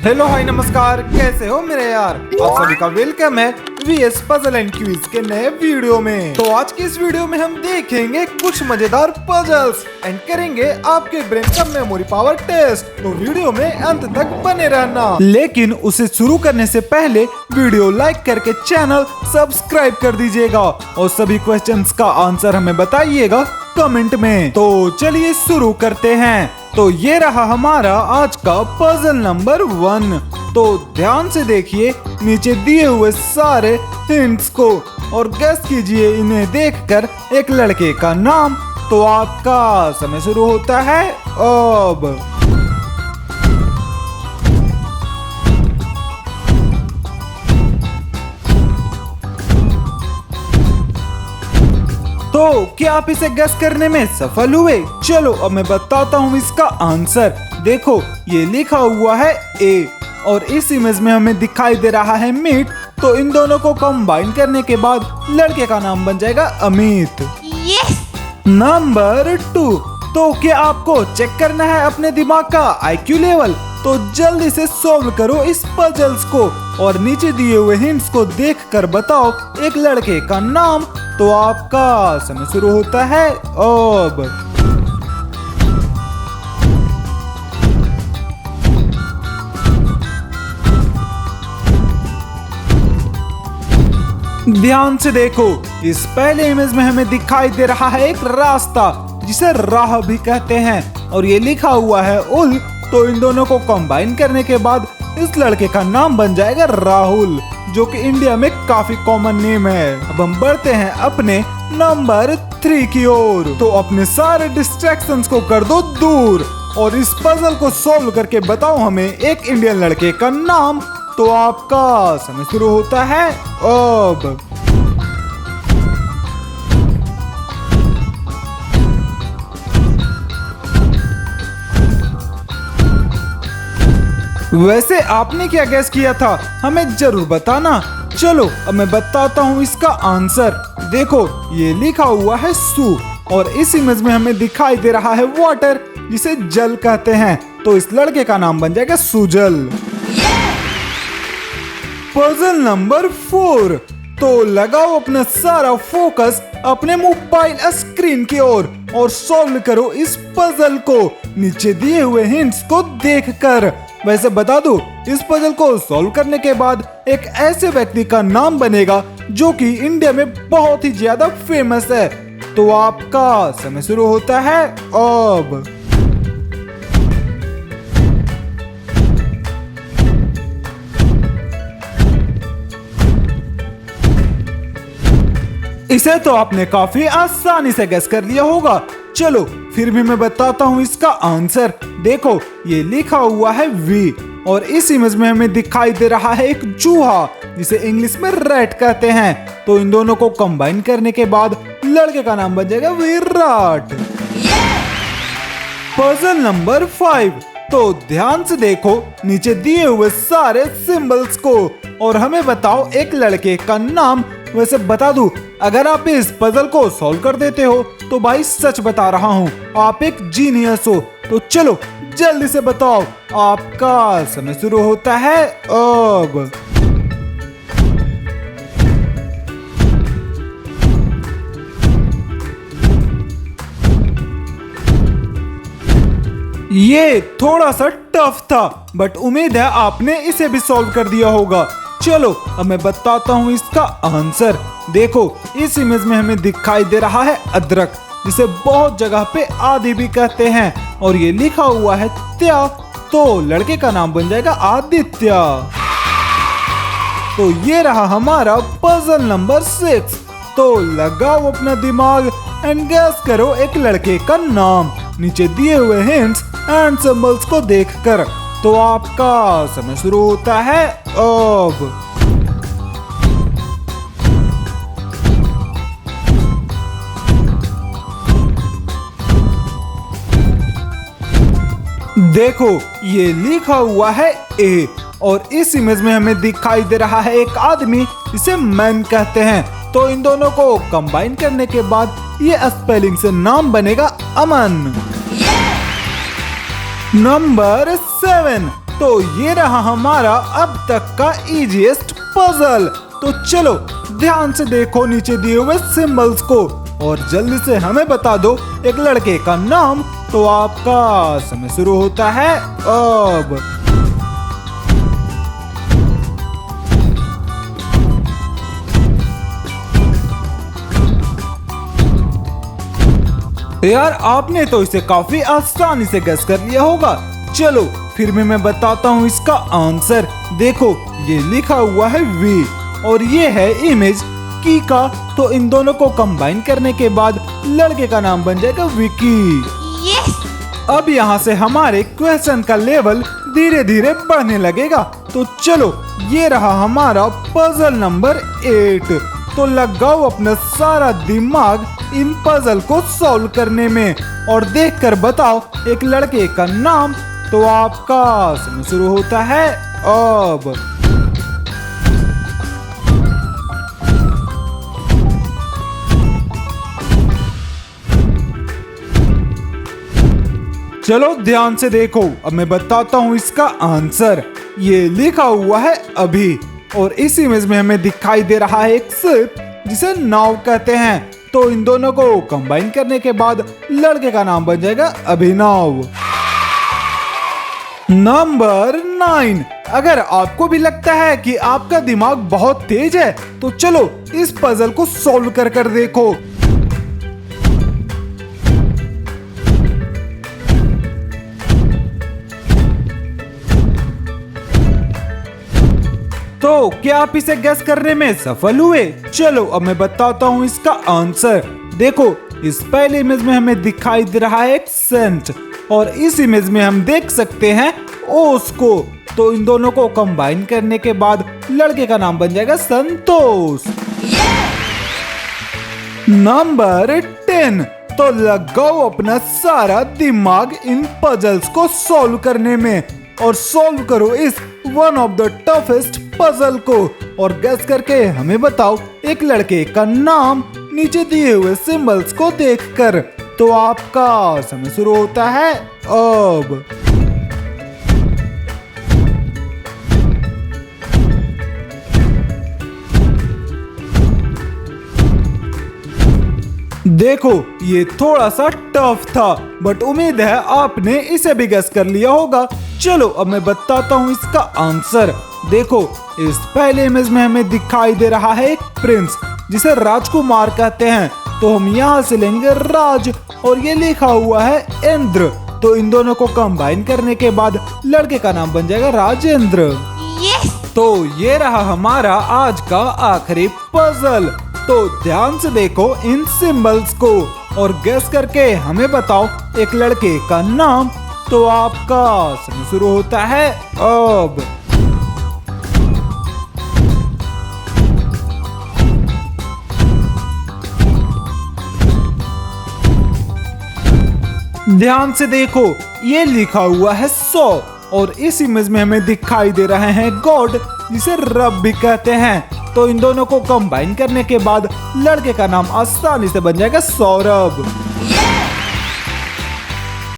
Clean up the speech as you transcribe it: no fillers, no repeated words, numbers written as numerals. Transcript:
Hello hi नमस्कार, कैसे हो मेरे यार। आप सभी का वेलकम है वीएस पजल एंड क्विज के नए वीडियो में। तो आज की इस वीडियो में हम देखेंगे कुछ मजेदार पजल्स एंड करेंगे आपके ब्रेन का मेमोरी पावर टेस्ट। तो वीडियो में अंत तक बने रहना। लेकिन उसे शुरू करने से पहले वीडियो लाइक करके चैनल सब्सक्राइब कर दीजिएगा और सभी क्वेश्चंस का आंसर हमें बताइएगा कमेंट में। तो चलिए शुरू करते हैं। तो ये रहा हमारा आज का पजल नंबर 1। तो ध्यान से देखिए नीचे दिए हुए सारे हिंट्स को और गेस कीजिए इन्हें देखकर एक लड़के का नाम। तो आपका समय शुरू होता है अब। तो क्या आप इसे गेस करने में सफल हुए? चलो अब मैं बताता हूँ इसका आंसर। देखो ये लिखा हुआ है ए और इस इमेज में हमें दिखाई दे रहा है मीट। तो इन दोनों को कंबाइन करने के बाद लड़के का नाम बन जाएगा अमित। यस। नंबर 2। तो क्या आपको चेक करना है अपने दिमाग का IQ लेवल? तो जल्दी से सॉल्व करो इस पजल्स को और नीचे दिए हुए हिंट्स को देखकर बताओ एक लड़के का नाम। तो आपका समय शुरू होता है अब। ध्यान से देखो इस पहले इमेज में हमें दिखाई दे रहा है एक रास्ता जिसे राह भी कहते हैं और ये लिखा हुआ है उल। तो इन दोनों को कंबाइन करने के बाद इस लड़के का नाम बन जाएगा राहुल, जो कि इंडिया में काफी कॉमन नेम है। अब हम बढ़ते हैं अपने नंबर 3 की ओर। तो अपने सारे डिस्ट्रैक्शंस को कर दो दूर और इस पजल को सॉल्व करके बताओ हमें एक इंडियन लड़के का नाम। तो आपका समय शुरू होता है अब। वैसे आपने क्या गैस किया था हमें जरूर बताना। चलो अब मैं बताता हूँ इसका आंसर। देखो ये लिखा हुआ है सू और इस इमेज में हमें दिखाई दे रहा है वाटर जिसे जल कहते हैं। तो इस लड़के का नाम बन जाएगा सुजल। Puzzle number 4। तो लगाओ अपना सारा फोकस अपने मोबाइल स्क्रीन की ओर और सॉल्व करो इस पजल को नीचे दिए हुए हिंट्स को देखकर। वैसे बता दूं इस पजल को सॉल्व करने के बाद एक ऐसे व्यक्ति का नाम बनेगा जो कि इंडिया में बहुत ही ज्यादा फेमस है। तो आपका समय शुरू होता है अब। इसे तो आपने काफी आसानी से गेस कर लिया होगा। चलो फिर भी मैं बताता हूँ इसका आंसर। देखो ये लिखा हुआ है वी और इस इमेज में हमें दिखाई दे रहा है एक चूहा जिसे इंग्लिश में रैट कहते हैं। तो इन दोनों को कंबाइन करने के बाद लड़के का नाम बन जाएगा विराट। Puzzle number 5। तो ध्यान से देखो नीचे दिए हुए सारे सिंबल्स को और हमें बताओ एक लड़के का नाम। वैसे बता दूं अगर आप इस पजल को सॉल्व कर देते हो तो भाई सच बता रहा हूँ आप एक जीनियस हो। तो चलो जल्दी से बताओ आपका समय शुरू होता है अब। ये थोड़ा सा टफ था बट उम्मीद है आपने इसे भी सॉल्व कर दिया होगा। चलो अब मैं बताता हूँ इसका आंसर। देखो इस इमेज में हमें दिखाई दे रहा है अदरक जिसे बहुत जगह पे आदि भी कहते हैं और ये लिखा हुआ है त्या। तो लड़के का नाम बन जाएगा आदित्य। तो ये रहा हमारा पजल नंबर 6। तो लगाओ अपना दिमाग एंड गेस करो एक लड़के का नाम नीचे दिए हुए हिंट्स एंड सिंबल्स को देखकर। तो आपका समय शुरू होता है अब। देखो ये लिखा हुआ है ए और इस इमेज में हमें दिखाई दे रहा है एक आदमी जिसे मैन कहते हैं। तो इन दोनों को कंबाइन करने के बाद ये स्पेलिंग से नाम बनेगा अमन। नंबर 7। तो ये रहा हमारा अब तक का इजीएस्ट पजल। तो चलो ध्यान से देखो नीचे दिए हुए सिंबल्स को और जल्दी से हमें बता दो एक लड़के का नाम। तो आपका समय शुरू होता है अब। यार आपने तो इसे काफी आसानी से गेस कर लिया होगा। चलो फिर भी मैं बताता हूँ इसका आंसर। देखो ये लिखा हुआ है वी और ये है इमेज की का। तो इन दोनों को कंबाइन करने के बाद लड़के का नाम बन जाएगा विकी। अब यहाँ से हमारे क्वेश्चन का लेवल धीरे धीरे बढ़ने लगेगा। तो चलो ये रहा हमारा पजल नंबर 8। तो लगाओ अपना सारा दिमाग इन पजल को सॉल्व करने में और देखकर बताओ एक लड़के का नाम। तो आपका समय शुरू होता है अब। चलो ध्यान से देखो, अब मैं बताता हूँ इसका आंसर। ये लिखा हुआ है अभी और इस इमेज में हमें दिखाई दे रहा है एक शिप जिसे नाव कहते हैं। तो इन दोनों को कंबाइन करने के बाद लड़के का नाम बन जाएगा अभिनव। नंबर 9। अगर आपको भी लगता है कि आपका दिमाग बहुत तेज है तो चलो इस पजल को सॉल्व कर देखो। तो क्या आप इसे गेस करने में सफल हुए? चलो अब मैं बताता हूँ इसका आंसर। देखो इस पहले इमेज में हमें दिखाई दे रहा है एक सेंट और इस इमेज में हम देख सकते हैं ओस को। तो इन दोनों को कंबाइन करने के बाद लड़के का नाम बन जाएगा संतोष। नंबर 10। तो लगाओ अपना सारा दिमाग इन पजल्स को सॉल्व करने में और सॉल्व करो इस one of the toughest puzzle को और गेस करके हमें बताओ एक लड़के का नाम नीचे दिए हुए सिंबल्स को देखकर। तो आपका समय शुरू होता है अब। देखो ये थोड़ा सा टफ था बट उम्मीद है आपने इसे भी गेस कर लिया होगा। चलो अब मैं बताता हूँ इसका आंसर। देखो इस पहले इमेज में हमें दिखाई दे रहा है एक प्रिंस जिसे राजकुमार कहते हैं। तो हम यहाँ से लेंगे राज और ये लिखा हुआ है इंद्र। तो इन दोनों को कंबाइन करने के बाद लड़के का नाम बन जाएगा राजेंद्र। तो ये रहा हमारा आज का आखिरी पजल। तो ध्यान से देखो इन सिंबल्स को और गेस करके हमें बताओ एक लड़के का नाम। तो आपका समय शुरू होता है अब। ध्यान से देखो ये लिखा हुआ है 100 और इस इमेज में हमें दिखाई दे रहे हैं गॉड जिसे रब भी कहते हैं। तो इन दोनों को कंबाइन करने के बाद लड़के का नाम आसानी से बन जाएगा सौरभ।